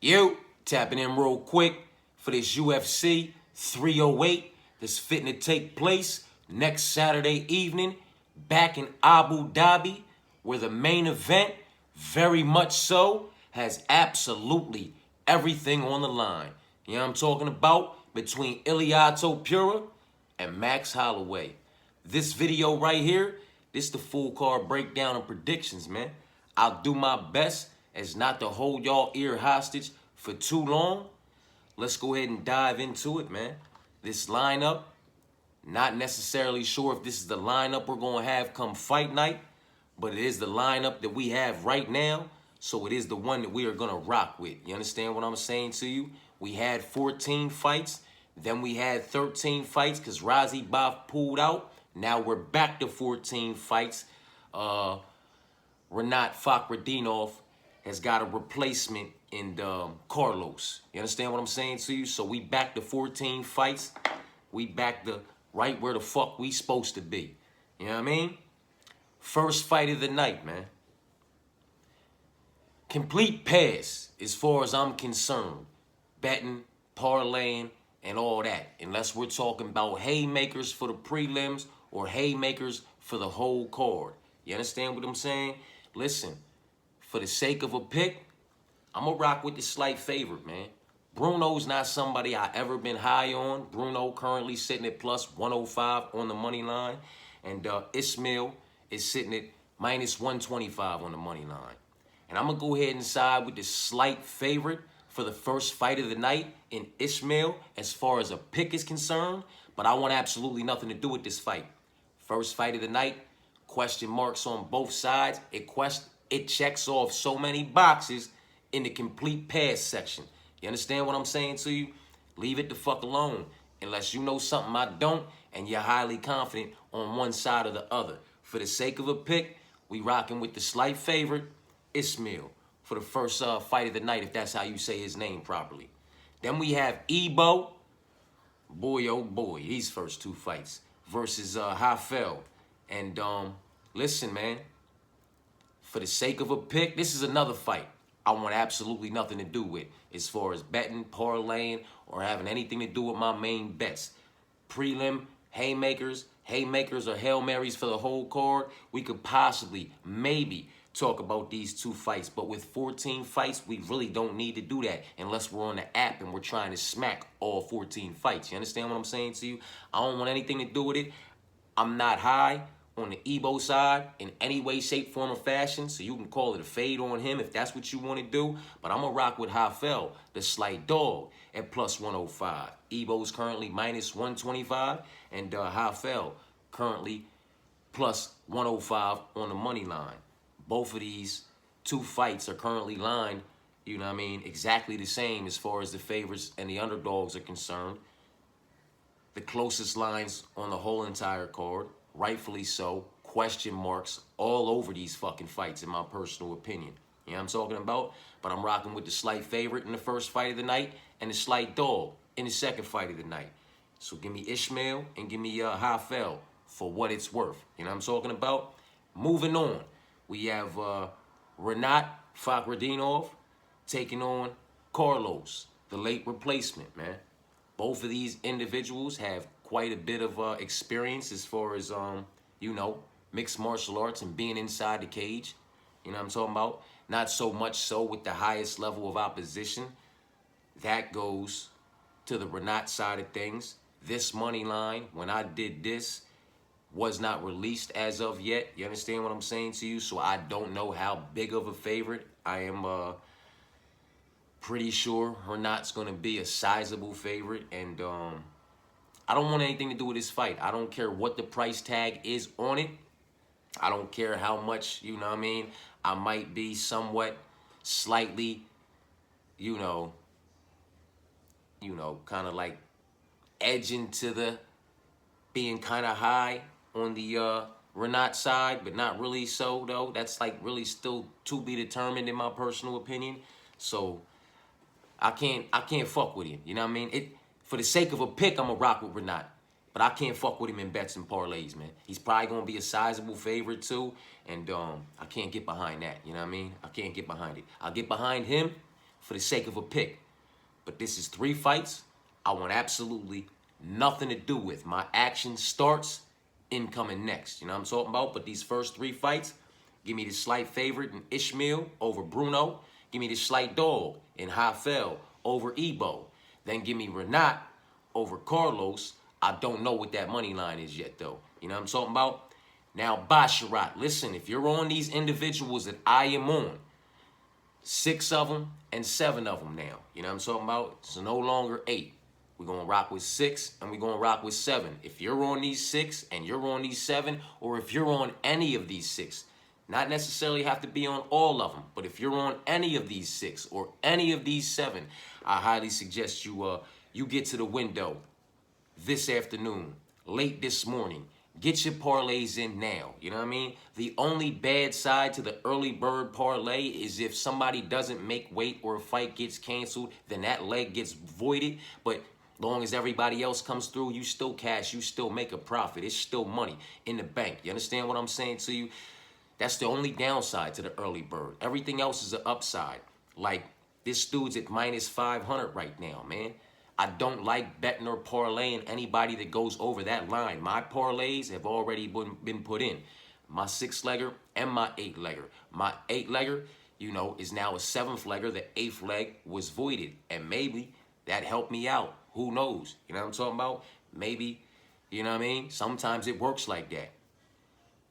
You tapping in real quick for this UFC 308 that's fitting to take place next Saturday evening back in Abu Dhabi, where the main event, very much so, has absolutely everything on the line. You know what I'm talking about? Between Iliato Pura and Max Holloway. This video right here, this the full card breakdown and predictions, man. I'll do my best as not to hold y'all ear hostage for too long. Let's go ahead and dive into it, man. This lineup, not necessarily sure if this is the lineup we're going to have come fight night, but it is the lineup that we have right now, so it is the one that we are going to rock with. You understand what I'm saying to you? We had 14 fights, then we had 13 fights because Razi Baf pulled out. Now we're back to 14 fights. Renat Fakhretdinov has got a replacement in Carlos. You understand what I'm saying to you? So we back to 14 fights. We back to right where the fuck we supposed to be. You know what I mean? First fight of the night, man. Complete pass as far as I'm concerned. Betting, parlaying, and all that. Unless we're talking about haymakers for the prelims or haymakers for the whole card. You understand what I'm saying? Listen, for the sake of a pick, I'm going to rock with the slight favorite, man. Bruno's not somebody I ever been high on. Bruno currently sitting at plus 105 on the money line. And Ismail is sitting at minus 125 on the money line. And I'm going to go ahead and side with the slight favorite for the first fight of the night in Ismail as far as a pick is concerned. But I want absolutely nothing to do with this fight. First fight of the night, question marks on both sides. It checks off so many boxes in the complete pass section. You understand what I'm saying to you? Leave it the fuck alone. Unless you know something I don't and you're highly confident on one side or the other. For the sake of a pick, we rocking with the slight favorite, Ismail, for the first fight of the night, if that's how you say his name properly. Then we have Ebo, boy oh boy, these first two fights, versus Hafel. And listen, man, for the sake of a pick, this is another fight I want absolutely nothing to do with as far as betting, parlaying, or having anything to do with my main bets. Prelim, haymakers or Hail Marys for the whole card. We could possibly, maybe, talk about these two fights. But with 14 fights, we really don't need to do that unless we're on the app and we're trying to smack all 14 fights. You understand what I'm saying to you? I don't want anything to do with it. I'm not high on the Ebo side in any way, shape, form, or fashion, so you can call it a fade on him if that's what you want to do. But I'm going to rock with Hafel, the slight dog, at plus 105. Ebo's currently minus 125, and Hafel currently plus 105 on the money line. Both of these two fights are currently lined, you know what I mean, exactly the same as far as the favorites and the underdogs are concerned. The closest lines on the whole entire card. Rightfully so, question marks all over these fucking fights in my personal opinion. You know what I'm talking about? But I'm rocking with the slight favorite in the first fight of the night and the slight dog in the second fight of the night. So give me Ishmael and give me Hafel for what it's worth. You know what I'm talking about? Moving on, we have Renat Fakhretdinov taking on Carlos, the late replacement, man. Both of these individuals have quite a bit of experience as far as, you know, mixed martial arts and being inside the cage. You know what I'm talking about? Not so much so with the highest level of opposition. That goes to the Renat side of things. This money line, when I did this, was not released as of yet. You understand what I'm saying to you? So I don't know how big of a favorite. I am pretty sure Renat's going to be a sizable favorite. And I don't want anything to do with this fight. I don't care what the price tag is on it. I don't care how much, you know what I mean, I might be somewhat slightly, you know, kind of like edging to the being kind of high on the Renat side, but not really so, though. That's like really still to be determined in my personal opinion. So I can't fuck with him. You know what I mean? For the sake of a pick, I'm going to rock with Renat. But I can't fuck with him in bets and parlays, man. He's probably going to be a sizable favorite, too. And I can't get behind that. You know what I mean? I can't get behind it. I'll get behind him for the sake of a pick. But this is 3 fights I want absolutely nothing to do with. My action starts, incoming next. You know what I'm talking about? But these first 3 fights, give me the slight favorite in Ishmael over Bruno. Give me the slight dog in Hafel over Ebo. Then give me Renat over Carlos. I don't know what that money line is yet, though. You know what I'm talking about? Now, Basharat, listen, if you're on these individuals that I am on, 6 of them and 7 of them now. You know what I'm talking about? It's no longer 8. We're going to rock with 6 and we're going to rock with 7. If you're on these 6 and you're on these 7, or if you're on any of these 6, not necessarily have to be on all of them, but if you're on any of these 6 or any of these 7, I highly suggest you get to the window this afternoon, late this morning. Get your parlays in now. You know what I mean? The only bad side to the early bird parlay is if somebody doesn't make weight or a fight gets canceled, then that leg gets voided. But long as everybody else comes through, you still cash, you still make a profit. It's still money in the bank. You understand what I'm saying to you? That's the only downside to the early bird. Everything else is an upside. Like, this dude's at minus 500 right now, man. I don't like betting or parlaying anybody that goes over that line. My parlays have already been put in. My 6-legger and my 8-legger. My 8-legger, you know, is now a 7th-legger. The 8th leg was voided. And maybe that helped me out. Who knows? You know what I'm talking about? Maybe, you know what I mean? Sometimes it works like that.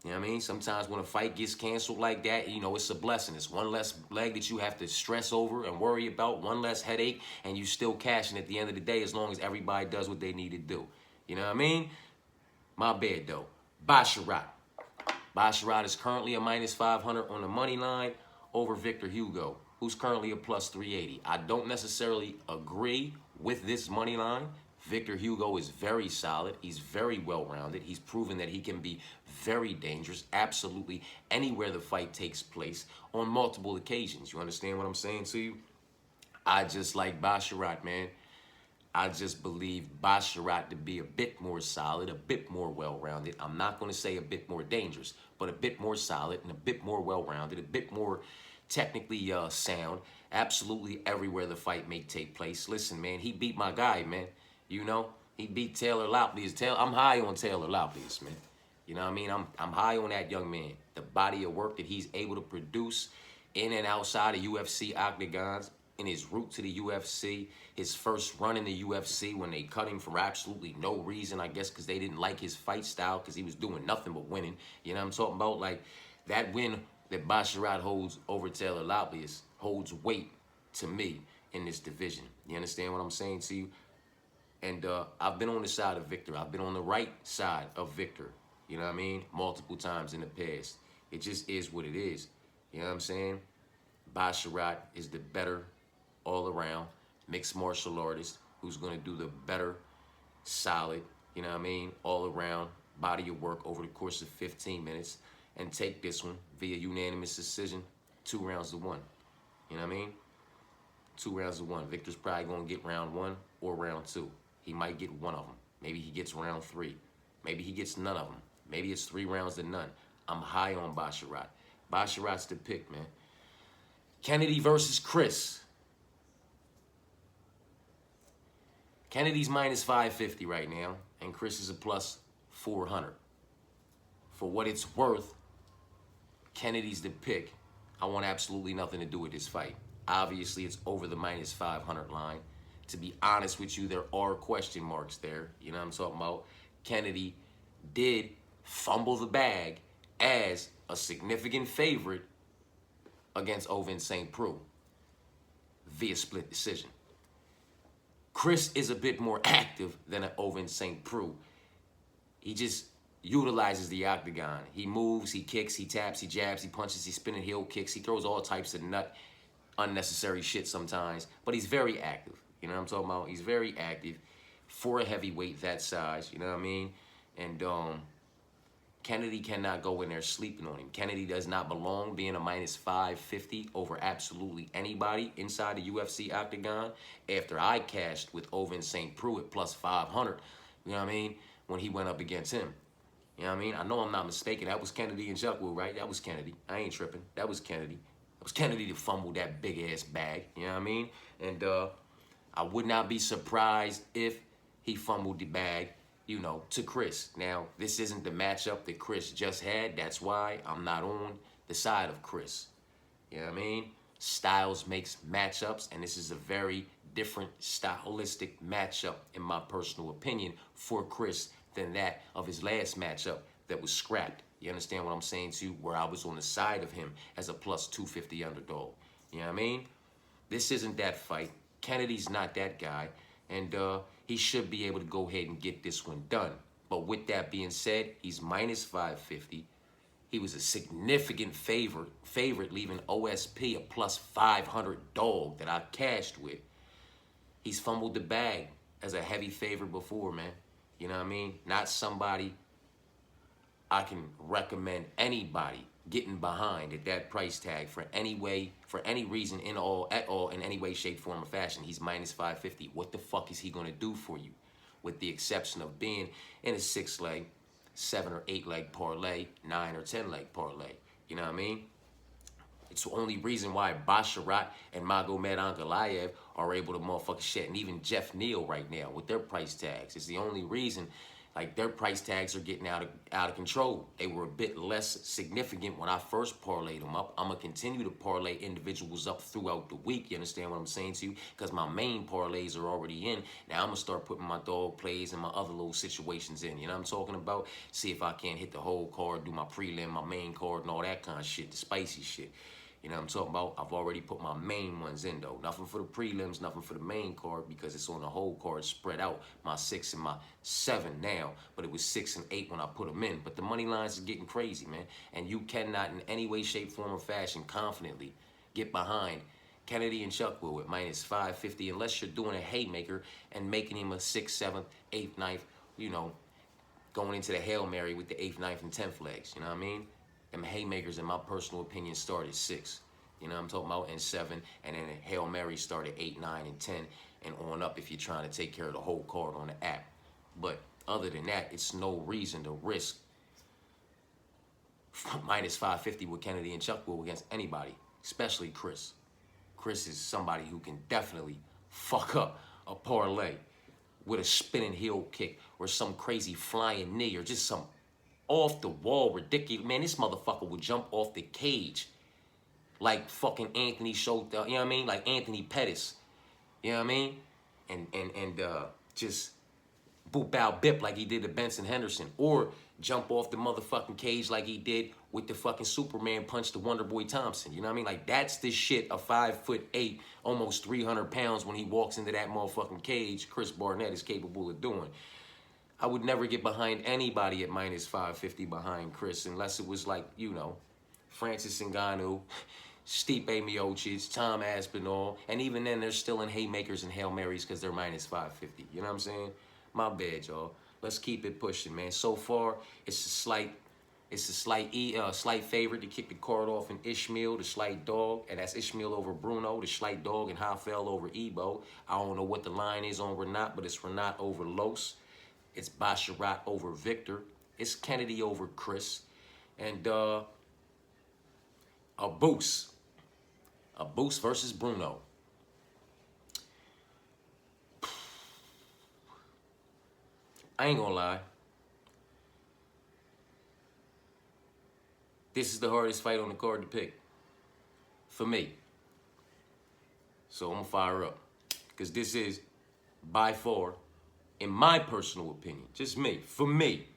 You know what I mean? Sometimes when a fight gets canceled like that, you know, it's a blessing. It's one less leg that you have to stress over and worry about, one less headache, and you still cashing at the end of the day as long as everybody does what they need to do. You know what I mean? My bad, though. Basharat. Basharat is currently a minus 500 on the money line over Victor Hugo, who's currently a plus 380. I don't necessarily agree with this money line. Victor Hugo is very solid. He's very well-rounded. He's proven that he can be very dangerous, absolutely anywhere the fight takes place on multiple occasions. You understand what I'm saying to you? I just like Basharat, man. I just believe Basharat to be a bit more solid, a bit more well-rounded. I'm not going to say a bit more dangerous, but a bit more solid and a bit more well-rounded, a bit more technically sound, absolutely everywhere the fight may take place. Listen, man, he beat my guy, man. You know, he beat Taylor Loutlius. I'm high on Taylor Loutlius, man. You know what I mean? I'm high on that young man. The body of work that he's able to produce in and outside of UFC octagons, in his route to the UFC, his first run in the UFC when they cut him for absolutely no reason, I guess because they didn't like his fight style because he was doing nothing but winning. You know what I'm talking about? Like, that win that Basharat holds over Taylor Loutlius holds weight to me in this division. You understand what I'm saying to you? And I've been on the side of Victor. I've been on the right side of Victor. You know what I mean? Multiple times in the past. It just is what it is. You know what I'm saying? Basharat is the better all-around mixed martial artist who's going to do the better, solid, you know what I mean, all-around body of work over the course of 15 minutes and take this one via unanimous decision, 2 rounds to 1. You know what I mean? 2 rounds to 1. Victor's probably going to get round 1 or round 2. He might get one of them. Maybe he gets round 3. Maybe he gets none of them. Maybe it's 3 rounds to none. I'm high on Basharat. Basharat's the pick, man. Kennedy versus Chris. Kennedy's minus 550 right now, and Chris is a plus 400. For what it's worth, Kennedy's the pick. I want absolutely nothing to do with this fight. Obviously, it's over the minus 500 line. To be honest with you, there are question marks there. You know what I'm talking about? Kennedy did fumble the bag as a significant favorite against Ovin St. Preux via split decision. Chris is a bit more active than an Ovin St. Preux. He just utilizes the octagon. He moves, he kicks, he taps, he jabs, he punches, he spinning heel kicks. He throws all types of unnecessary shit sometimes, but he's very active. You know what I'm talking about? He's very active for a heavyweight that size, you know what I mean? And Kennedy cannot go in there sleeping on him. Kennedy does not belong being a minus 550 over absolutely anybody inside the UFC octagon after I cashed with Ovin St. Preux at plus 500, you know what I mean, when he went up against him. You know what I mean? I know I'm not mistaken. That was Kennedy and Chuckwood, right? That was Kennedy. I ain't tripping. That was Kennedy. It was Kennedy that fumbled that big-ass bag, you know what I mean? And I would not be surprised if he fumbled the bag, you know, to Chris. Now, this isn't the matchup that Chris just had. That's why I'm not on the side of Chris. You know what I mean? Styles makes matchups, and this is a very different stylistic matchup, in my personal opinion, for Chris than that of his last matchup that was scrapped. You understand what I'm saying to you? Where I was on the side of him as a plus 250 underdog. You know what I mean? This isn't that fight. Kennedy's not that guy, and he should be able to go ahead and get this one done. But with that being said, he's minus 550. He was a significant favorite, leaving OSP a plus 500 dog that I cashed with. He's fumbled the bag as a heavy favorite before, man. You know what I mean? Not somebody I can recommend anybody getting behind at that price tag for any way, for any reason at all, in any way, shape, form, or fashion. He's minus 550. What the fuck is he gonna do for you? With the exception of being in a 6-leg, 7 or 8 leg parlay, 9 or 10 leg parlay. You know what I mean? It's the only reason why Basharat and Magomed Ankalaev are able to motherfucking shit, and even Jeff Neal right now with their price tags. It's the only reason, like, their price tags are getting out of control. They were a bit less significant when I first parlayed them up. I'm going to continue to parlay individuals up throughout the week. You understand what I'm saying to you? Because my main parlays are already in. Now I'm going to start putting my dog plays and my other little situations in. You know what I'm talking about? See if I can't hit the whole card, do my prelim, my main card, and all that kind of shit, the spicy shit. You know what I'm talking about? I've already put my main ones in, though. Nothing for the prelims, nothing for the main card, because it's on the whole card spread out. My 6 and my 7 now, but it was 6 and 8 when I put them in. But the money lines is getting crazy, man. And you cannot in any way, shape, form, or fashion confidently get behind Kennedy and Chuckwill at minus 550 unless you're doing a haymaker and making him a 6th, 7th, 8th, 9th, you know, going into the Hail Mary with the 8th, 9th, and 10th legs. You know what I mean? Them haymakers, in my personal opinion, start at 6. You know what I'm talking about? And 7. And then Hail Mary start at 8, 9, and 10. And on up if you're trying to take care of the whole card on the app. But other than that, it's no reason to risk minus 550 with Kennedy and Chuckwill against anybody, especially Chris. Chris is somebody who can definitely fuck up a parlay with a spinning heel kick or some crazy flying knee or just some off the wall ridiculous. Man, this motherfucker would jump off the cage like fucking Anthony showed, you know what I mean? Like Anthony Pettis, you know what I mean? And just boop bow bip like he did to Benson Henderson, or jump off the motherfucking cage like he did with the fucking Superman punch to Wonder Boy Thompson. You know what I mean? Like, that's the shit a 5'8", almost 300 pounds when he walks into that motherfucking cage, Chris Barnett is capable of doing. I would never get behind anybody at minus 550 behind Chris unless it was like, you know, Francis Ngannou, Stipe Miocic, Tom Aspinall, and even then they're still in haymakers and Hail Marys because they're minus 550. You know what I'm saying? My bad, y'all. Let's keep it pushing, man. So far, it's a slight favorite to kick the card off in Ishmael, the slight dog, and that's Ishmael over Bruno, the slight dog, and Hafel over Ebo. I don't know what the line is on Renat, but it's Renat over Los. It's Basharat over Victor. It's Kennedy over Chris. And a boost. A boost versus Bruno. I ain't gonna lie. This is the hardest fight on the card to pick. For me. So I'm gonna fire up. Because this is, by far, in my personal opinion, just me, for me,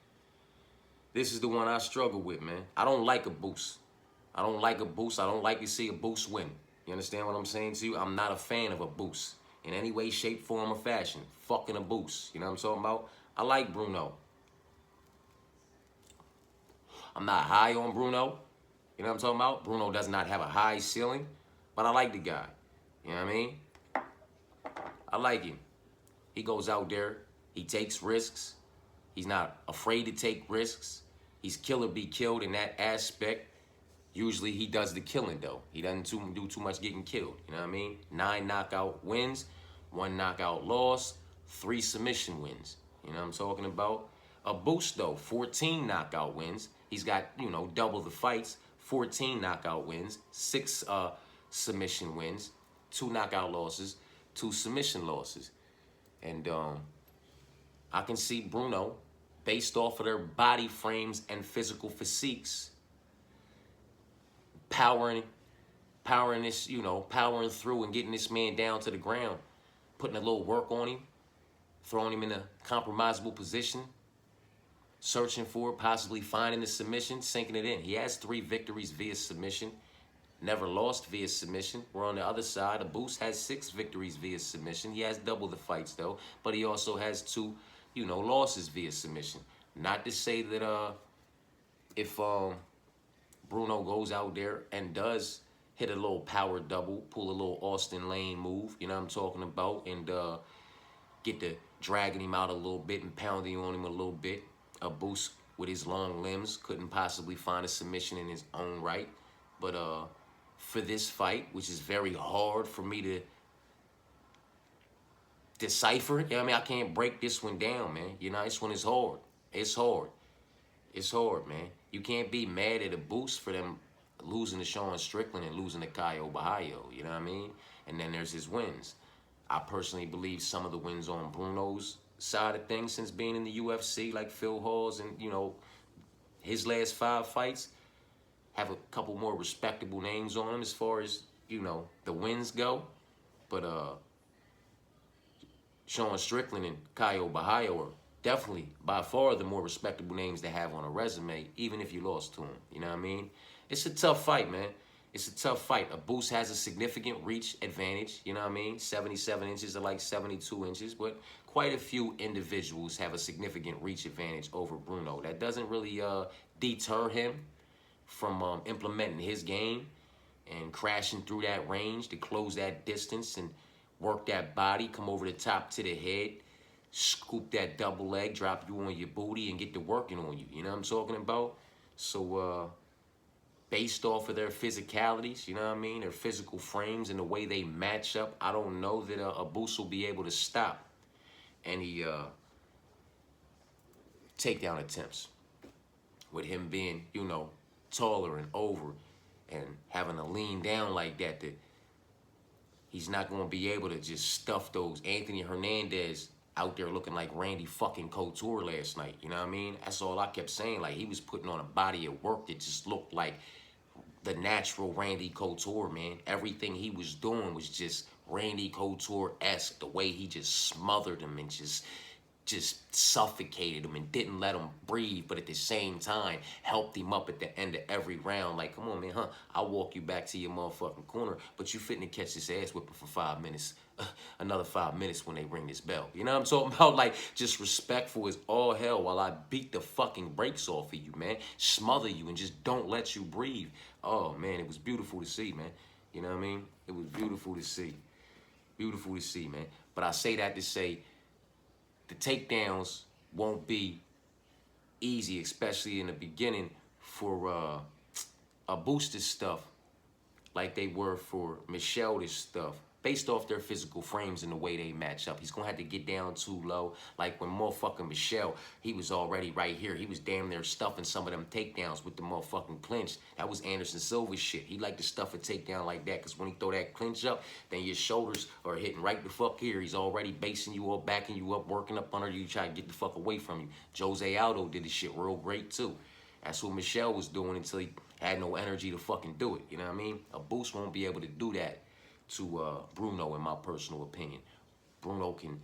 this is the one I struggle with, man. I don't like a boost. I don't like a boost. I don't like to see a boost win. You understand what I'm saying to you? I'm not a fan of a boost in any way, shape, form, or fashion. Fucking a boost. You know what I'm talking about? I like Bruno. I'm not high on Bruno. You know what I'm talking about? Bruno does not have a high ceiling, but I like the guy. You know what I mean? I like him. He goes out there. He takes risks. He's not afraid to take risks. He's kill or be killed in that aspect. Usually he does the killing, though. He doesn't do too much getting killed. You know what I mean? 9 knockout wins, 1 knockout loss, 3 submission wins. You know what I'm talking about? A boost, though, 14 knockout wins. He's got, you know, double the fights, 14 knockout wins, 6 submission wins, 2 knockout losses, 2 submission losses. And I can see Bruno, based off of their body frames and physical physiques, powering this, powering through and getting this man down to the ground, putting a little work on him, throwing him in a compromisable position, searching for it, possibly finding the submission, sinking it in. He has 3 victories via submission, never lost via submission. We're on the other side. Abus has 6 victories via submission. He has double the fights, though, but he also has 2, losses via submission. Not to say that if Bruno goes out there and does hit a little power double, pull a little Austin Lane move, you know what I'm talking about, and get to dragging him out a little bit and pounding on him a little bit. Abus, with his long limbs, couldn't possibly find a submission in his own right. But for this fight, which is very hard for me to decipher, I can't break this one down, man. This one is hard. It's hard. It's hard, man. You can't be mad at Abus for them losing to Sean Strickland and losing to Caio Bahayo, you know what I mean? And then there's his wins. I personally believe some of the wins on Bruno's side of things since being in the UFC, like Phil Hawes and, his last 5 fights, have a couple more respectable names on them as far as, the wins go. But Sean Strickland and Caio Bahayo are definitely by far the more respectable names they have on a resume, even if you lost to them. You know what I mean? It's a tough fight, man. It's a tough fight. Abus has a significant reach advantage, you know what I mean? 77 inches are like 72 inches, but quite a few individuals have a significant reach advantage over Bruno. That doesn't really deter him from implementing his game and crashing through that range to close that distance and work that body, come over the top to the head, scoop that double leg, drop you on your booty, and get to working on you. You know what I'm talking about? So, based off of their physicalities, you know what I mean, their physical frames and the way they match up, I don't know that Abus will be able to stop any takedown attempts. With him being, taller and over and having to lean down like that he's not going to be able to just stuff those. Anthony Hernandez out there looking like Randy fucking Couture last night, you know what I mean? That's all I kept saying. Like, he was putting on a body of work that just looked like the natural Randy Couture, man. Everything he was doing was just Randy Couture-esque. The way he just smothered him and just suffocated him and didn't let him breathe, but at the same time helped him up at the end of every round. Like, come on, man, I'll walk you back to your motherfucking corner, but you fitting to catch this ass whipping for 5 minutes. Another 5 minutes when they ring this bell. You know what I'm talking about? Like, just respectful as all hell while I beat the fucking brakes off of you, man. Smother you and just don't let you breathe. Oh, man, it was beautiful to see, man. You know what I mean? It was beautiful to see. Beautiful to see, man. But I say that to say the takedowns won't be easy, especially in the beginning for Abus's stuff, like they were for Michelle's stuff, based off their physical frames and the way they match up. He's going to have to get down too low. Like when motherfucking Michelle, he was already right here. He was damn near stuffing some of them takedowns with the motherfucking clinch. That was Anderson Silva's shit. He liked to stuff a takedown like that because when he throw that clinch up, then your shoulders are hitting right the fuck here. He's already basing you up, backing you up, working up under you, trying to get the fuck away from you. Jose Aldo did this shit real great too. That's what Michelle was doing until he had no energy to fucking do it. You know what I mean? Abus won't be able to do that to Bruno, in my personal opinion. Bruno can,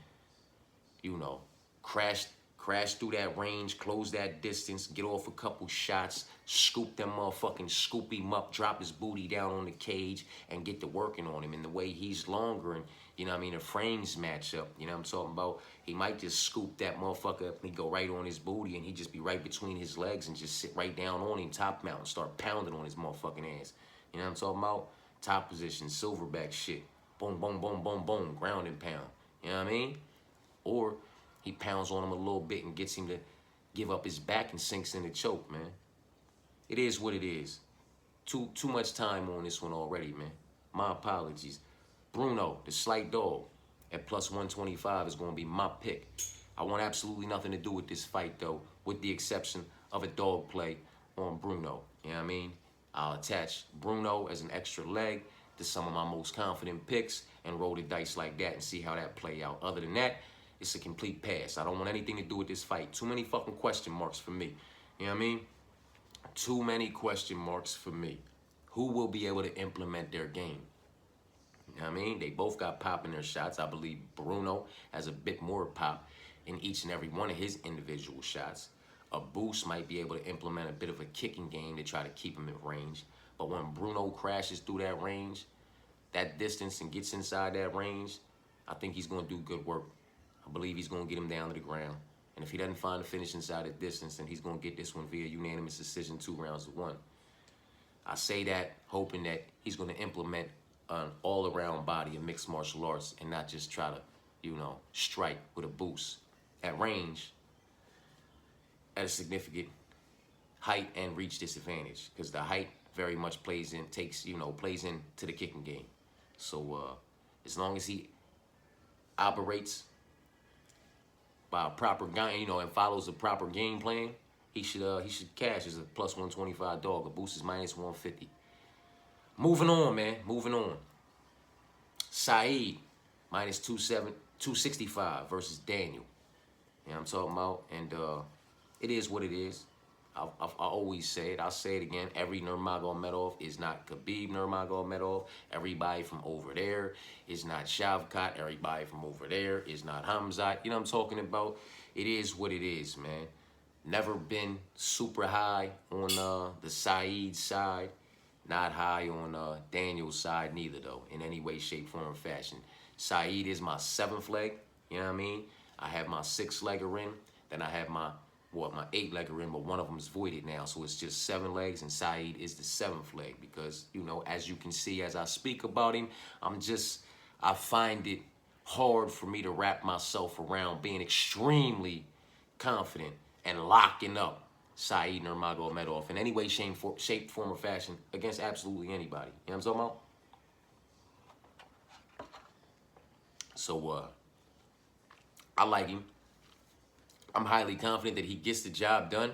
crash through that range, close that distance, get off a couple shots, scoop him up, drop his booty down on the cage, and get to working on him. And the way he's longer and, the frames match up, you know what I'm talking about? He might just scoop that motherfucker up and he go right on his booty and he just be right between his legs and just sit right down on him, top mount, and start pounding on his motherfucking ass. You know what I'm talking about? Top position, silverback shit. Boom, boom, boom, boom, boom, ground and pound. You know what I mean? Or he pounds on him a little bit and gets him to give up his back and sinks in the choke, man. It is what it is. Too much time on this one already, man. My apologies. Bruno, the slight dog, at plus 125 is going to be my pick. I want absolutely nothing to do with this fight, though, with the exception of a dog play on Bruno. You know what I mean? I'll attach Bruno as an extra leg to some of my most confident picks and roll the dice like that and see how that play out. Other than that, it's a complete pass. I don't want anything to do with this fight. Too many fucking question marks for me. You know what I mean? Too many question marks for me. Who will be able to implement their game? You know what I mean? They both got pop in their shots. I believe Bruno has a bit more pop in each and every one of his individual shots. A Boost might be able to implement a bit of a kicking game to try to keep him at range. But when Bruno crashes through that range, that distance, and gets inside that range, I think he's going to do good work. I believe he's going to get him down to the ground. And if he doesn't find a finish inside that distance, then he's going to get this one via unanimous decision, 2 rounds to 1. I say that hoping that he's going to implement an all-around body of mixed martial arts and not just try to, you know, strike with a boost at range at a significant height and reach disadvantage, because the height very much plays into the kicking game. So as long as he operates by a proper game, and follows a proper game plan, he should cash as a plus 125 dog. A Boost is minus 150. Moving on, man. Moving on. Saeed minus 265 versus Daniel. You know what I'm talking about? And it is what it is. I always say it. I'll say it again. Every Nurmagomedov is not Khabib Nurmagomedov. Everybody from over there is not Shavkat. Everybody from over there is not Hamzat. You know what I'm talking about? It is what it is, man. Never been super high on the Saeed side. Not high on Daniel's side neither, though, in any way, shape, form, or fashion. Saeed is my 7th leg. You know what I mean? I have my 6-legger in. Then I have my 8-legger in, but one of them is voided now. So it's just 7 legs, and Saeed is the 7th leg because, as you can see as I speak about him, I find it hard for me to wrap myself around being extremely confident and locking up Saeed Nurmagomedov in any way, shape, form, or fashion against absolutely anybody. You know what I'm talking about? So, I like him. I'm highly confident that he gets the job done.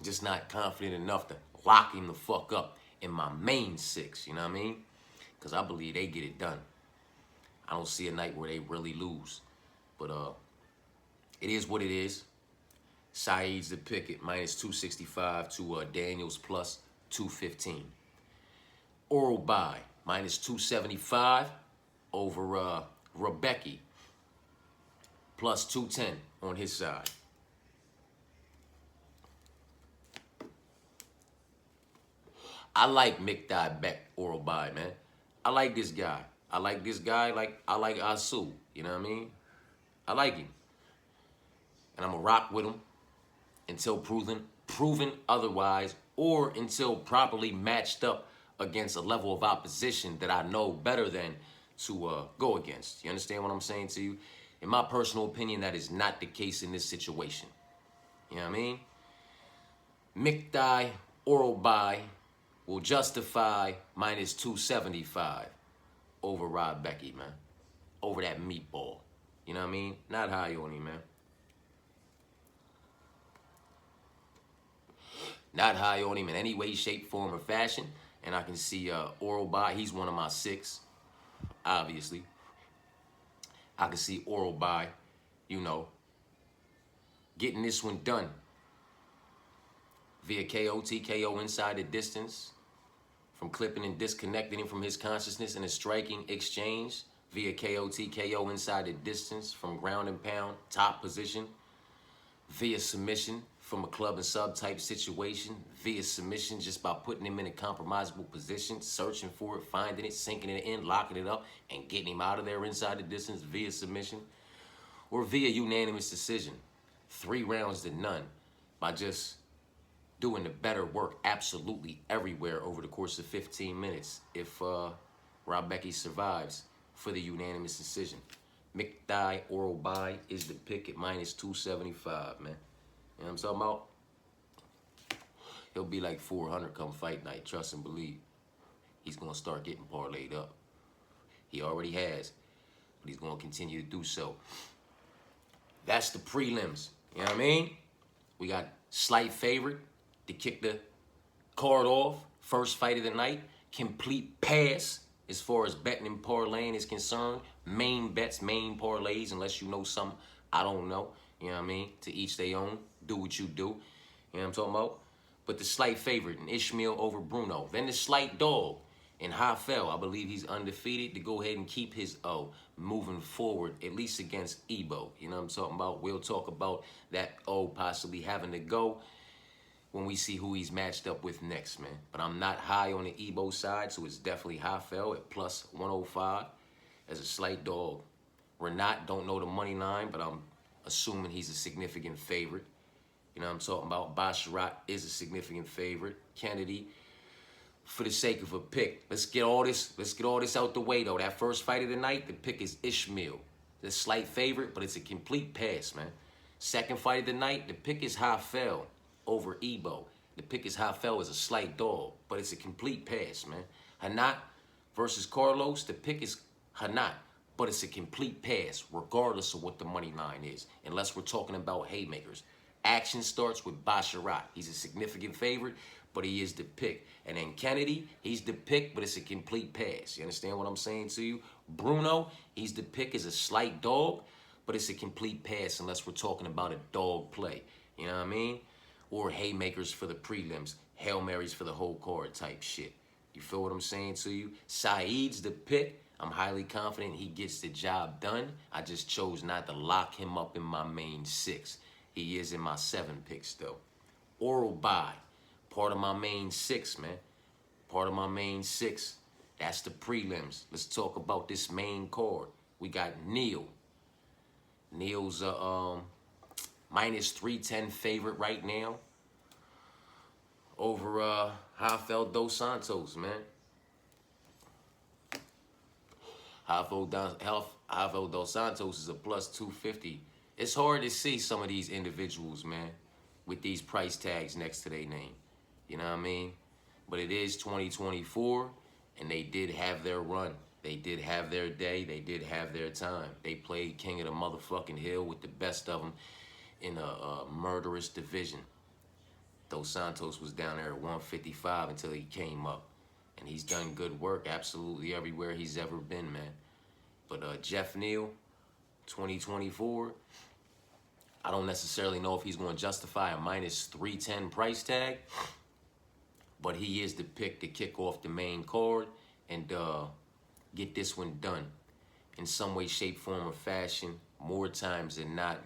Just not confident enough to lock him the fuck up in my main 6, you know what I mean? Because I believe they get it done. I don't see a night where they really lose. But it is what it is. Saeed's the pick at minus 265 to Daniels plus 215. Oral buy, minus 275 over Rebecca, plus 210 on his side. I like Mikdai Beck Oral buy, man. I like this guy. I like this guy like I like Asu. You know what I mean? I like him. And I'm going to rock with him until proven otherwise, or until properly matched up against a level of opposition that I know better than to go against. You understand what I'm saying to you? In my personal opinion, that is not the case in this situation. You know what I mean? Mikdai Oral buy will justify minus 275 over Rob Becky, man. Over that meatball. You know what I mean? Not high on him, man. Not high on him in any way, shape, form, or fashion. And I can see Oral buy. He's one of my 6, obviously. I can see Oral buy, getting this one done via KO, TKO inside the distance, from clipping and disconnecting him from his consciousness in a striking exchange, via KO, TKO inside the distance, from ground and pound, top position, via submission from a club and sub type situation, via submission just by putting him in a compromisable position, searching for it, finding it, sinking it in, locking it up, and getting him out of there inside the distance via submission, or via unanimous decision, 3 rounds to none, by just doing the better work absolutely everywhere over the course of 15 minutes if Rebecca survives for the unanimous decision. Mikdai Oral buy is the pick at minus 275, man. You know what I'm talking about? He'll be like 400 come fight night, trust and believe. He's going to start getting parlayed up. He already has, but he's going to continue to do so. That's the prelims. You know what I mean? We got slight favorite to kick the card off First fight of the night, complete pass as far as betting and parlaying is concerned. Main bets, main parlays, unless you know something I don't know. You know what I mean? To each their own. Do what you do. You know what I'm talking about? But the slight favorite in Ishmael over Bruno. Then the slight dog in Hafel. I believe he's undefeated to go ahead and keep his O moving forward, at least against Ebo. You know what I'm talking about? We'll talk about that O possibly having to go when we see who he's matched up with next, man. But I'm not high on the Ebo side, so it's definitely Hafel at plus 105 as a slight dog. Renat, don't know the money line, but I'm assuming he's a significant favorite. You know what I'm talking about? Basharat is a significant favorite. Kennedy, for the sake of a pick. Let's get all this out the way, though. That first fight of the night, the pick is Ishmael. The slight favorite, but it's a complete pass, man. Second fight of the night, the pick is Hafel over Ebo. The pick is Hafel as a slight dog, but it's a complete pass, man. Hanat versus Carlos, the pick is Hanat, but it's a complete pass, regardless of what the money line is, unless we're talking about haymakers. Action starts with Basharat. He's a significant favorite, but he is the pick. And then Kennedy, he's the pick, but it's a complete pass. You understand what I'm saying to you? Bruno, he's the pick as a slight dog, but it's a complete pass unless we're talking about a dog play. You know what I mean? Or haymakers for the prelims, Hail Marys for the whole card type shit. You feel what I'm saying to you? Saeed's the pick. I'm highly confident he gets the job done. I just chose not to lock him up in my main 6. He is in my 7 picks, though. Oral buy, part of my main 6, man. Part of my main 6. That's the prelims. Let's talk about this main card. We got Neil. Neil's a minus 310 favorite right now over Rafael Dos Santos, man. Rafael Dos Santos is a plus 250. It's hard to see some of these individuals, man, with these price tags next to their name. You know what I mean? But it is 2024, and they did have their run. They did have their day. They did have their time. They played King of the motherfucking Hill with the best of them in a murderous division. Dos Santos was down there at 155 until he came up. And he's done good work absolutely everywhere he's ever been, man. But Jeff Neal, 2024, I don't necessarily know if he's going to justify a minus 310 price tag, but he is the pick to kick off the main card and get this one done in some way, shape, form, or fashion, more times than not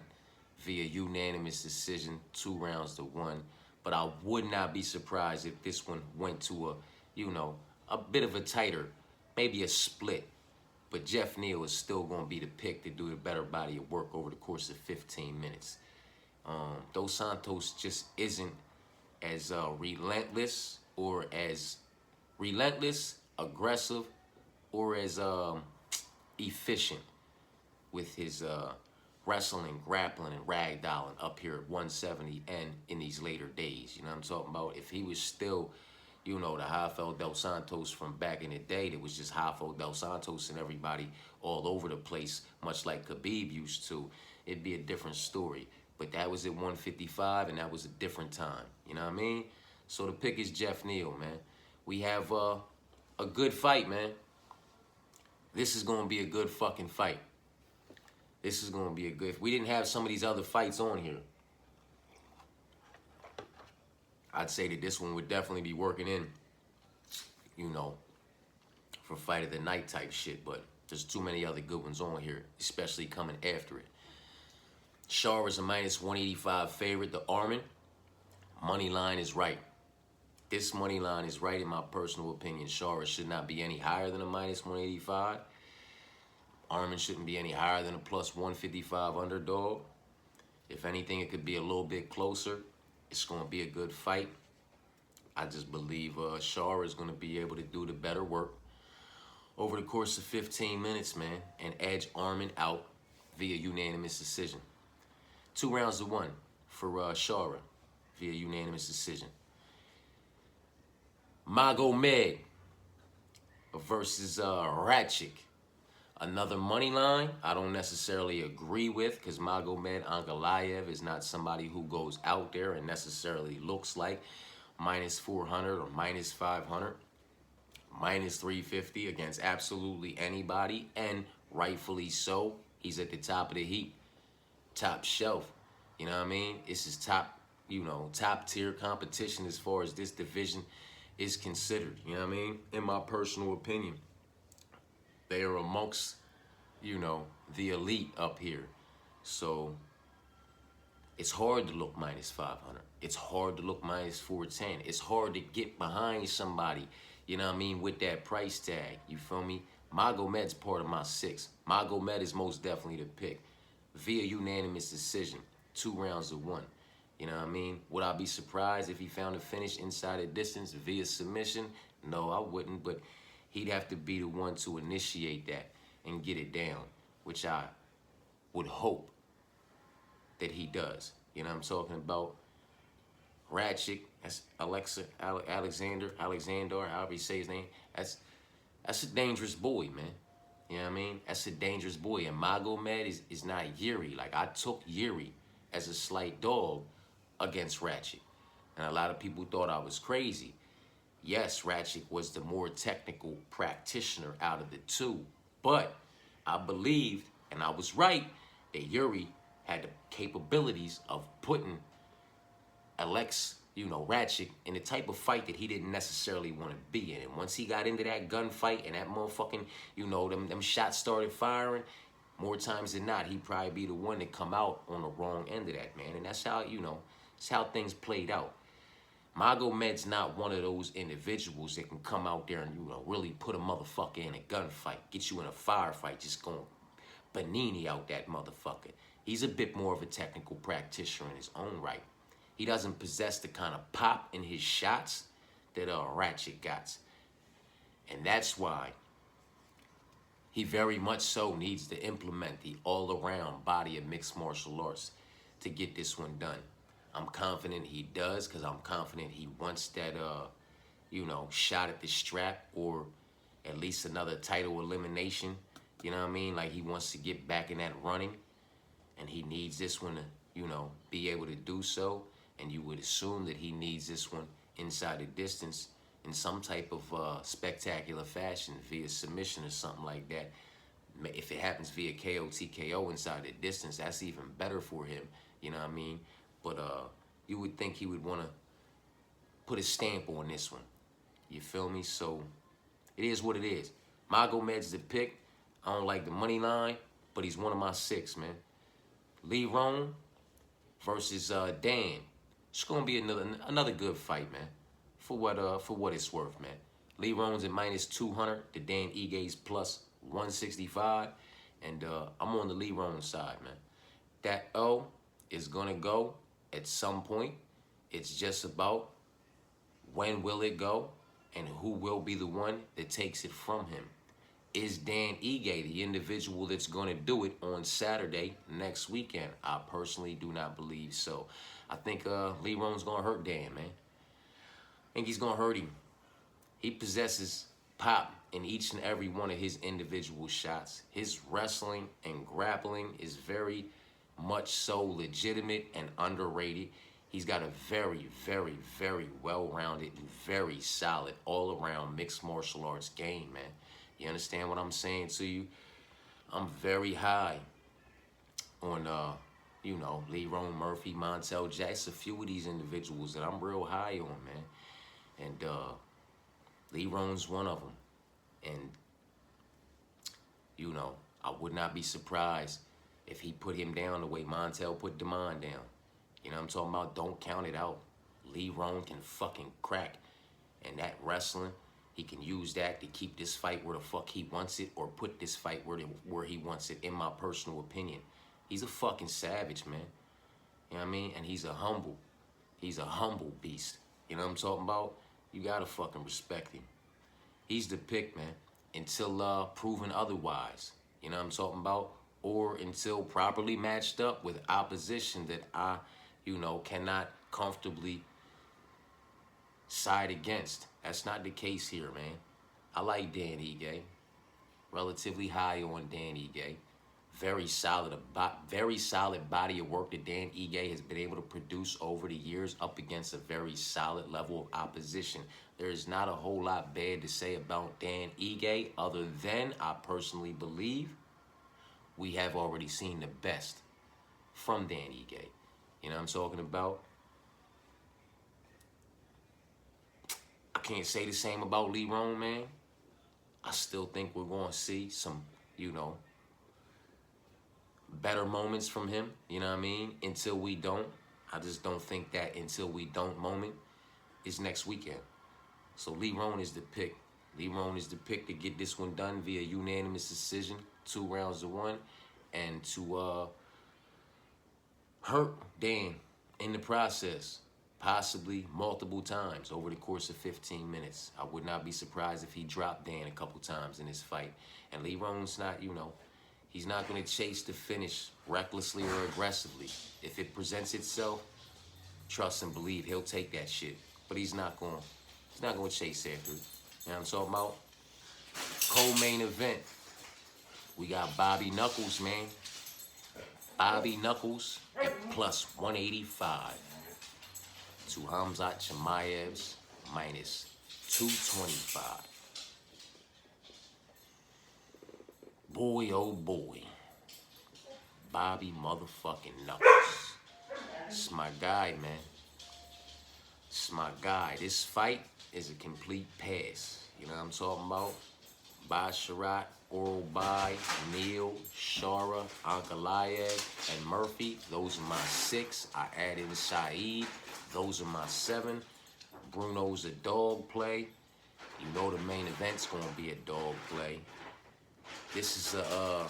via unanimous decision, 2 rounds to 1. But I would not be surprised if this one went to a bit of a tighter, maybe a split. But Jeff Neal is still going to be the pick to do the better body of work over the course of 15 minutes. Dos Santos just isn't as relentless, aggressive, or as efficient with his wrestling, grappling, and ragdolling up here at 170 and in these later days. You know what I'm talking about? If he was still, the Rafael Dos Santos from back in the day, that was just Rafael Dos Santos and everybody all over the place, much like Khabib used to, it'd be a different story. But that was at 155, and that was a different time. You know what I mean? So the pick is Jeff Neal, man. We have a good fight, man. This is going to be a good fucking fight. This is going to be a good... If we didn't have some of these other fights on here, I'd say that this one would definitely be working in, for fight of the night type shit. But there's too many other good ones on here, especially coming after it. Shar is a minus 185 favorite. The Armin money line is right. This money line is right in my personal opinion. Shara should not be any higher than a minus 185. Armin shouldn't be any higher than a plus 155 underdog. If anything, it could be a little bit closer. It's going to be a good fight. I just believe Shara is going to be able to do the better work over the course of 15 minutes, man, and edge Armin out via unanimous decision. 2 rounds to 1 for Shara via unanimous decision. Magomed versus Ratchik. Another money line I don't necessarily agree with, because Magomed Ankalaev is not somebody who goes out there and necessarily looks like minus 400 or minus 500, minus 350 against absolutely anybody, and rightfully so. He's at the top of the heap, top shelf. You know what I mean? It's his top, top tier competition as far as this division is considered. You know what I mean? In my personal opinion, they are amongst, the elite up here. So it's hard to look minus 500. It's hard to look minus 410. It's hard to get behind somebody, you know what I mean, with that price tag. You feel me? Magomed's part of my 6. Magomed is most definitely the pick. Via unanimous decision. 2 rounds to 1. You know what I mean? Would I be surprised if he found a finish inside a distance via submission? No, I wouldn't, but he'd have to be the one to initiate that and get it down, which I would hope that he does. You know what I'm talking about? Ratchik, that's Alexander, however you say his name. That's a dangerous boy, man. You know what I mean? That's a dangerous boy. And Magomed is not Yuri. Like, I took Yuri as a slight dog against Ratchik. And a lot of people thought I was crazy. Yes, Ratchik was the more technical practitioner out of the two. But I believed, and I was right, that Yuri had the capabilities of putting Ratchik in the type of fight that he didn't necessarily want to be in. And once he got into that gunfight and that motherfucking, them shots started firing, more times than not, he'd probably be the one to come out on the wrong end of that, man. And that's how, it's how things played out. Magomed's not one of those individuals that can come out there and, really put a motherfucker in a gunfight, get you in a firefight, just going Panini out that motherfucker. He's a bit more of a technical practitioner in his own right. He doesn't possess the kind of pop in his shots that Ratchik got. And that's why he very much so needs to implement the all-around body of mixed martial arts to get this one done. I'm confident he does, because I'm confident he wants that, shot at the strap, or at least another title elimination. You know what I mean? Like, he wants to get back in that running, and he needs this one to, be able to do so. And you would assume that he needs this one inside the distance in some type of spectacular fashion via submission or something like that. If it happens via KO, TKO inside the distance, that's even better for him. You know what I mean? But you would think he would want to put a stamp on this one. You feel me? So it is what it is. Magomed's the pick. I don't like the money line, but he's one of my 6, man. Lee Roan versus Dan. It's gonna be another good fight, man. For what it's worth, man. Lee Roan's at minus 200. The Dan Ige's plus 165, and I'm on the Lee Roan side, man. That O is gonna go at some point. It's just about when will it go, and who will be the one that takes it from him. Is Dan Ige the individual that's going to do it on Saturday next weekend? I personally do not believe so. I think Lee Roan's going to hurt Dan, man. I think he's going to hurt him. He possesses pop in each and every one of his individual shots. His wrestling and grappling is very much so legitimate and underrated. He's got a very, very, very well-rounded and very solid all-around mixed martial arts game, man. You understand what I'm saying to you? I'm very high on, Lee Roan Murphy, Montel Jackson, a few of these individuals that I'm real high on, man. And Lee Roan's one of them. And, I would not be surprised if he put him down the way Montel put Damon down. You know what I'm talking about? Don't count it out. Lee Roan can fucking crack. And that wrestling, he can use that to keep this fight where the fuck he wants it, or put this fight where he wants it, in my personal opinion. He's a fucking savage, man. You know what I mean? And he's a humble beast. You know what I'm talking about? You gotta fucking respect him. He's the pick, man, until proven otherwise. You know what I'm talking about? Or until properly matched up with opposition that I, cannot comfortably side against. That's not the case here, man. I like Dan Ige. Relatively high on Dan Ige. very solid body of work that Dan Ige has been able to produce over the years up against a very solid level of opposition. There is not a whole lot bad to say about Dan Ige other than I personally believe we have already seen the best from Dan Ige. You know what I'm talking about? I can't say the same about Lee Roan, man. I still think we're going to see some, better moments from him, you know what I mean? Until we don't. I just don't think that until we don't moment is next weekend. So Lee Roan is the pick. Lee Roan is the pick to get this one done via unanimous decision, 2 rounds to 1, and to hurt Dan in the process, possibly multiple times over the course of 15 minutes. I would not be surprised if he dropped Dan a couple times in this fight. And Lee Roan's not, he's not going to chase the finish recklessly or aggressively. If it presents itself, trust and believe he'll take that shit. But he's not going to chase after it. You know what I'm talking about? Co-main event. We got Bobby Knuckles, man. Bobby Knuckles at plus 185 to Khamzat Chimaev's minus 225. Boy, oh boy. Bobby motherfucking Knuckles. It's my guy, man. It's my guy. This fight is a complete pass. You know what I'm talking about? Basharat, Oral Bai, Neal, Shara, Ankalaev, and Murphy. Those are my 6. I added Saeed. Those are my 7. Bruno's a dog play. You know the main event's gonna be a dog play. This is a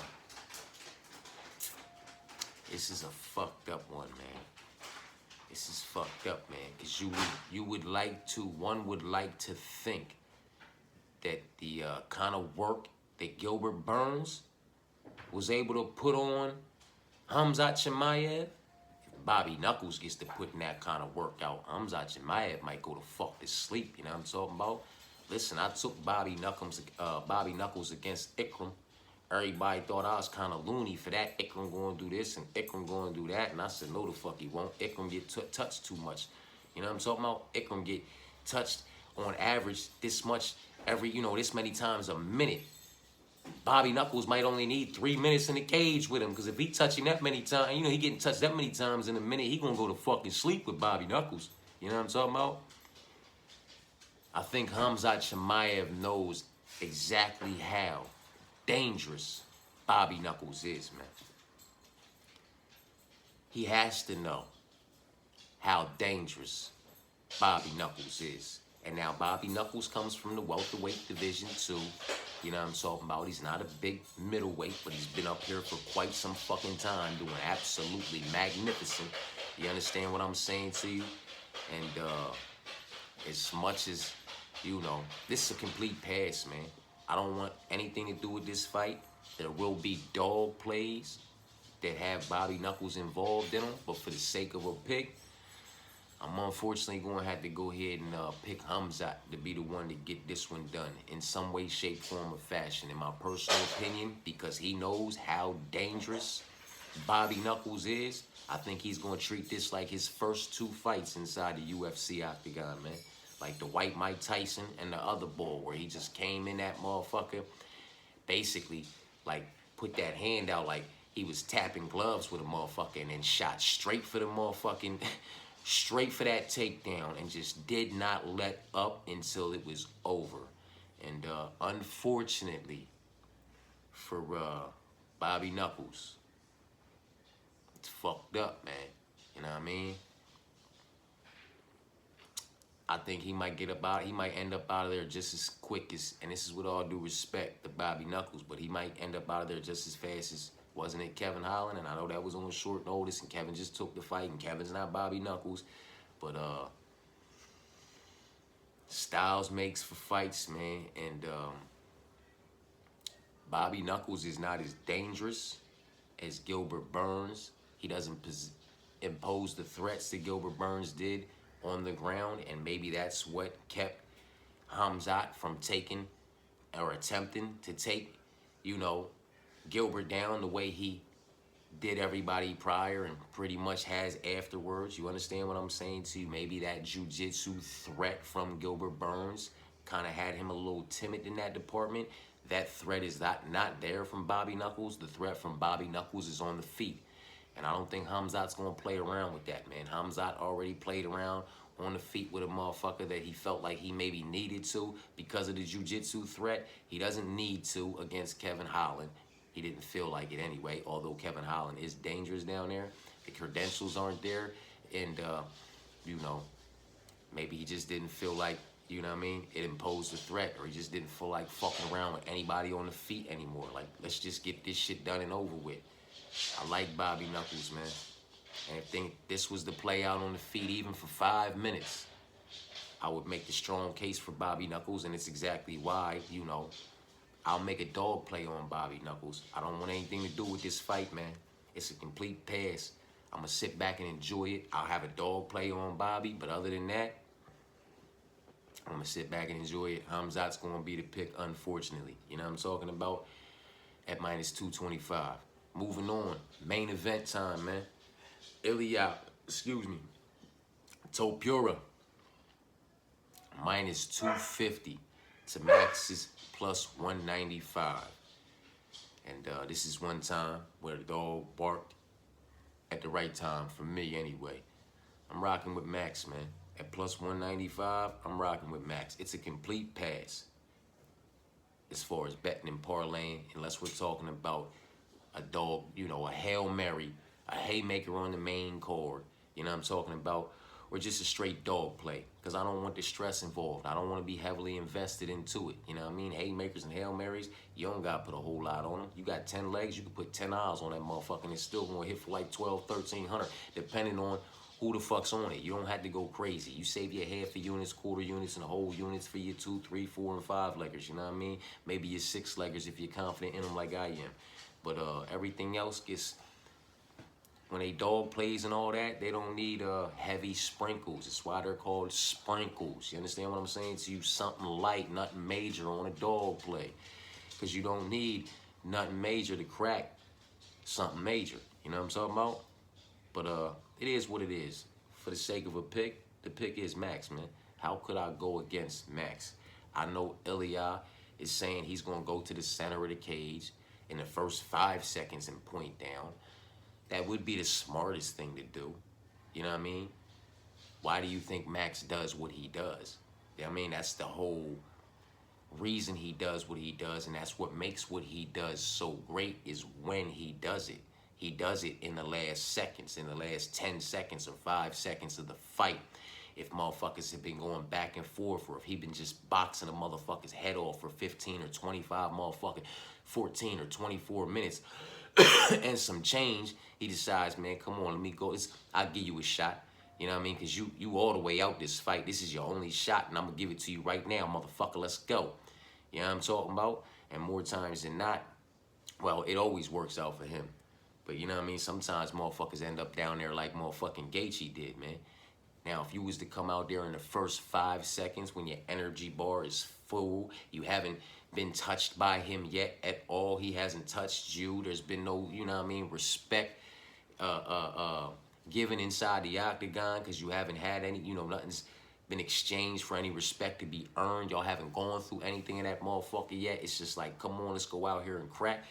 fucked up one, man. This is fucked up, man. Cause one would like to think that the kind of work that Gilbert Burns was able to put on Khamzat Chimaev, if Bobby Knuckles gets to putting that kind of work out, Khamzat Chimaev might go to fuck to sleep. You know what I'm talking about? Listen, I took Bobby Knuckles against Ikram. Everybody thought I was kind of loony for that. Ikram going to do this and Ikram going to do that. And I said, no, the fuck he won't. Ikram get touched too much. You know what I'm talking about? Ikram get touched on average this much this many times a minute. Bobby Knuckles might only need 3 minutes in the cage with him, because if he touching that many times, he getting touched that many times in a minute, he gonna go to fucking sleep with Bobby Knuckles. You know what I'm talking about? I think Khamzat Chimaev knows exactly how dangerous Bobby Knuckles is, man. He has to know how dangerous Bobby Knuckles is. And now Bobby Knuckles comes from the welterweight division too. You know what I'm talking about? He's not a big middleweight, but he's been up here for quite some fucking time doing absolutely magnificent. You understand what I'm saying to you? And as much as, this is a complete pass, man. I don't want anything to do with this fight. There will be dog plays that have Bobby Knuckles involved in them, but for the sake of a pick, I'm unfortunately going to have to go ahead and pick Khamzat to be the one to get this one done in some way, shape, form, or fashion, in my personal opinion, because he knows how dangerous Bobby Knuckles is. I think he's going to treat this like his first 2 fights inside the UFC octagon, man. Like the white Mike Tyson and the other bull, where he just came in that motherfucker, basically, like, put that hand out like he was tapping gloves with a motherfucker and then shot straight for the motherfucking... straight for that takedown, and just did not let up until it was over. And unfortunately for Bobby Knuckles, it's fucked up, man. You know what I mean? I think he might end up out of there just as quick as, and this is with all due respect to Bobby Knuckles, but he might end up out of there just as fast as, wasn't it Kevin Holland? And I know that was on short notice, and Kevin just took the fight, and Kevin's not Bobby Knuckles. But styles makes for fights, man. And Bobby Knuckles is not as dangerous as Gilbert Burns. He doesn't impose the threats that Gilbert Burns did on the ground, and maybe that's what kept Khamzat from taking or attempting to take, Gilbert down the way he did everybody prior and pretty much has afterwards. You understand what I'm saying to you? Maybe that jiu-jitsu threat from Gilbert Burns kind of had him a little timid in that department. That threat is not there from Bobby Knuckles. The threat from Bobby Knuckles is on the feet. And I don't think Hamzat's going to play around with that, man. Hamzat already played around on the feet with a motherfucker that he felt like he maybe needed to because of the jiu-jitsu threat. He doesn't need to against Kevin Holland. He didn't feel like it anyway, although Kevin Holland is dangerous down there. The credentials aren't there. And, you know, maybe he just didn't feel like, you know what I mean, it imposed a threat, or he just didn't feel like fucking around with anybody on the feet anymore. Like, let's just get this shit done and over with. I like Bobby Knuckles, man. And I think this was the play out on the feet even for 5 minutes. I would make the strong case for Bobby Knuckles, and it's exactly why, you know, I'll make a dog play on Bobby Knuckles. I don't want anything to do with this fight, man. It's a complete pass. I'm going to sit back and enjoy it. I'll have a dog play on Bobby, but other than that, I'm going to sit back and enjoy it. Hamzat's going to be the pick, unfortunately. You know what I'm talking about? At minus 225. Moving on. Main event time, man. Topura. Minus 250 to Max's plus 195. And this is one time where the dog barked at the right time for me anyway. I'm rocking with Max, man. At plus 195, I'm rocking with Max. It's a complete pass as far as betting and parlaying, unless we're talking about a dog, you know, a Hail Mary, a haymaker on the main card, you know what I'm talking about, or just a straight dog play, because I don't want the stress involved. I don't want to be heavily invested into it, you know what I mean? Haymakers and Hail Marys, you don't got to put a whole lot on them. You got 10 legs, you can put 10 eyes on that motherfucker, and it's still going to hit for like 12, 1,300, depending on who the fuck's on it. You don't have to go crazy. You save your half of units, quarter units, and whole units for your 2, 3, 4, and 5 leggers, you know what I mean? Maybe your 6 leggers if you're confident in them like I am. But everything else gets, when a dog plays and all that, they don't need heavy sprinkles. That's why they're called sprinkles. You understand what I'm saying? To use something light, nothing major on a dog play. Because you don't need nothing major to crack something major. You know what I'm talking about? But it is what it is. For the sake of a pick, the pick is Max, man. How could I go against Max? I know Ilya is saying he's going to go to the center of the cage in the first 5 seconds and point down. That would be the smartest thing to do. You know what I mean? Why do you think Max does what he does? I mean, that's the whole reason he does what he does, and that's what makes what he does so great is when he does it. He does it in the last seconds, in the last 10 seconds or 5 seconds of the fight. If motherfuckers have been going back and forth, or if he been just boxing a motherfucker's head off for 15 or 25 motherfucking 14 or 24 minutes and some change, he decides, man, come on, let me go. I'll give you a shot. You know what I mean? Because you all the way out this fight. This is your only shot, and I'm going to give it to you right now, motherfucker. Let's go. You know what I'm talking about? And more times than not, well, it always works out for him. But you know what I mean? Sometimes motherfuckers end up down there like motherfucking Gaethje did, man. Now, if you was to come out there in the first 5 seconds when your energy bar is full, you haven't been touched by him yet at all. He hasn't touched you. There's been no, you know what I mean, respect given inside the octagon because you haven't had any, you know, nothing's been exchanged for any respect to be earned. Y'all haven't gone through anything in that motherfucker yet. It's just like, come on, let's go out here and crack.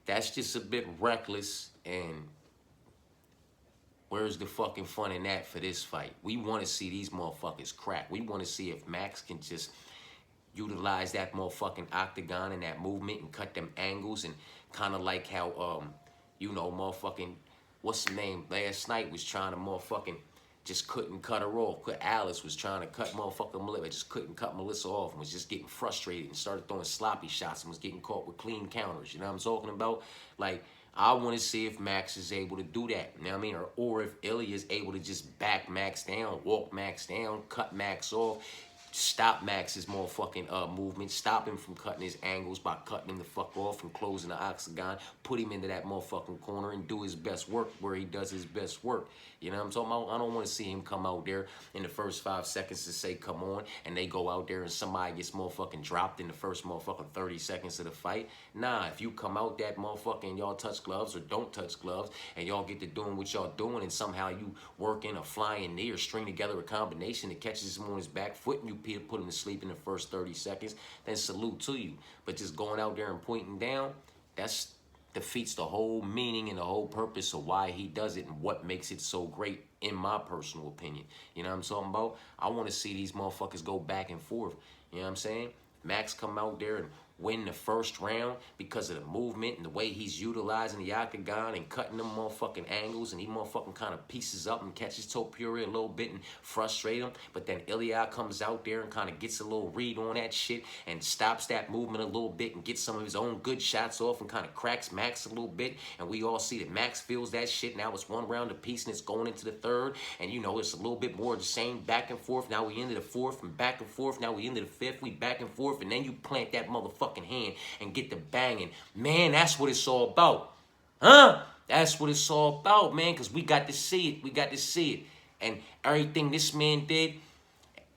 That's just a bit reckless, and where's the fucking fun in that for this fight? We want to see these motherfuckers crack. We want to see if Max can just utilize that motherfucking octagon and that movement and cut them angles, and kind of like how, you know, motherfucking, what's the name, last night was trying to motherfucking, just couldn't cut her off. Alice was trying to cut motherfucking Melissa, just couldn't cut Melissa off, and was just getting frustrated and started throwing sloppy shots and was getting caught with clean counters. You know what I'm talking about? Like, I want to see if Max is able to do that. You know what I mean? Or if Ilya is able to just back Max down, walk Max down, cut Max off, stop Max's motherfucking movement, stop him from cutting his angles by cutting him the fuck off and closing the octagon, put him into that motherfucking corner and do his best work where he does his best work. You know what I'm talking about? I don't want to see him come out there in the first 5 seconds to say, come on, and they go out there and somebody gets motherfucking dropped in the first motherfucking 30 seconds of the fight. Nah, if you come out that motherfucking y'all touch gloves or don't touch gloves and y'all get to doing what y'all doing and somehow you work in a flying knee or string together a combination that catches him on his back foot and you put him to sleep in the first 30 seconds, then salute to you. But just going out there and pointing down, that's defeats the whole meaning and the whole purpose of why he does it and what makes it so great, in my personal opinion. You know what I'm talking about? I want to see these motherfuckers go back and forth. You know what I'm saying? Max come out there and win the first round because of the movement and the way he's utilizing the octagon and cutting them motherfucking angles, and he motherfucking kind of pieces up and catches Topuria a little bit and frustrate him. But then Ilya comes out there and kind of gets a little read on that shit and stops that movement a little bit and gets some of his own good shots off and kind of cracks Max a little bit. And we all see that Max feels that shit. Now it's 1 round apiece and it's going into the 3rd. And you know, it's a little bit more of the same back and forth. Now we into the 4th and back and forth. Now we into the 5th. We back and forth. And then you plant that motherfucking hand and get the banging. Man, that's what it's all about. Huh? That's what it's all about, man, because we got to see it. We got to see it. And everything this man did,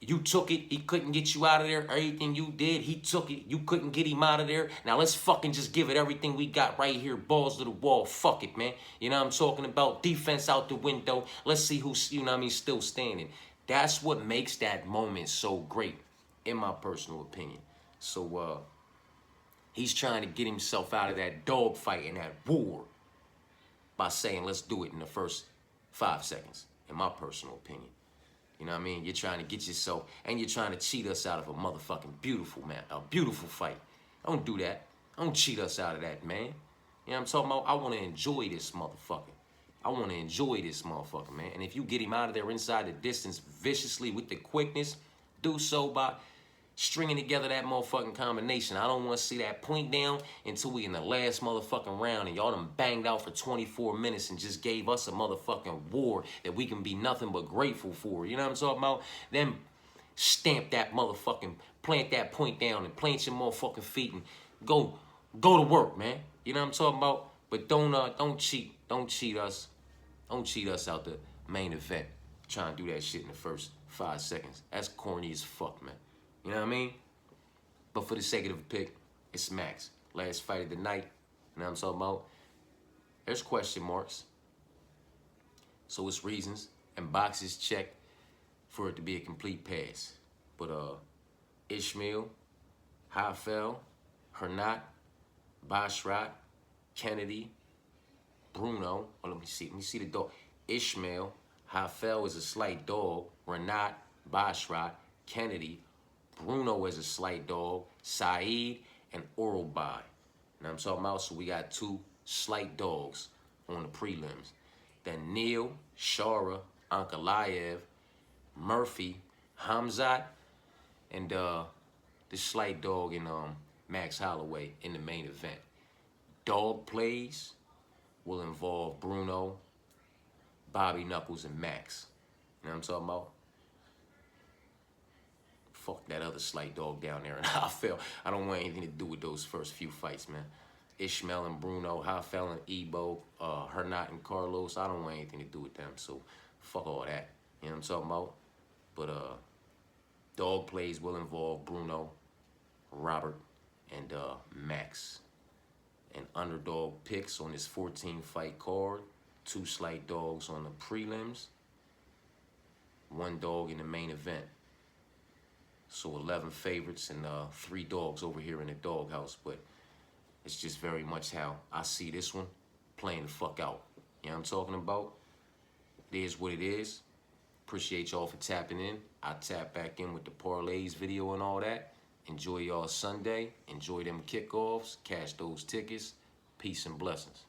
you took it. He couldn't get you out of there. Everything you did, he took it. You couldn't get him out of there. Now let's fucking just give it everything we got right here. Balls to the wall. Fuck it, man. You know what I'm talking about? Defense out the window. Let's see who's, you know what I mean, still standing. That's what makes that moment so great, in my personal opinion. So, he's trying to get himself out of that dogfight and that war by saying, let's do it in the first 5 seconds, in my personal opinion. You know what I mean? You're trying to get yourself, and you're trying to cheat us out of a motherfucking beautiful, man, a beautiful fight. Don't do that. Don't cheat us out of that, man. You know what I'm talking about? I want to enjoy this motherfucker. I want to enjoy this motherfucker, man. And if you get him out of there inside the distance viciously with the quickness, do so by stringing together that motherfucking combination. I don't want to see that point down until we in the last motherfucking round and y'all done banged out for 24 minutes and just gave us a motherfucking war that we can be nothing but grateful for. You know what I'm talking about? Then stamp that motherfucking, plant that point down and plant your motherfucking feet and go to work, man. You know what I'm talking about? But don't cheat. Don't cheat us. Don't cheat us out the main event trying to do that shit in the first 5 seconds. That's corny as fuck, man. You know what I mean? But for the sake of the pick, it's Max. Last fight of the night. You know what I'm talking about? There's question marks. So it's reasons and boxes checked for it to be a complete pass. But Ishmael, Hafel, Hernat, Bashrat, Kennedy, Bruno. Oh, let me see the dog. Ishmael, Hafel is a slight dog. Renat, Bashrat, Kennedy, Bruno is a slight dog, Saeed, and Orobai. You know what I'm talking about? So we got 2 slight dogs on the prelims. Then Neil, Shara, Ankalaev, Murphy, Hamzat, and the slight dog in Max Holloway in the main event. Dog plays will involve Bruno, Bobby Knuckles, and Max. You know what I'm talking about? Fuck that other slight dog down there. And I don't want anything to do with those first few fights, man. Ishmael and Bruno, Hafel and Ebo, Hernat and Carlos. I don't want anything to do with them. So fuck all that. You know what I'm talking about? But dog plays will involve Bruno, Robert, and Max. And underdog picks on this 14-fight card. 2 slight dogs on the prelims. 1 dog in the main event. So 11 favorites and 3 dogs over here in the doghouse. But it's just very much how I see this one playing the fuck out. You know what I'm talking about? It is what it is. Appreciate y'all for tapping in. I tap back in with the parlays video and all that. Enjoy y'all Sunday. Enjoy them kickoffs. Cash those tickets. Peace and blessings.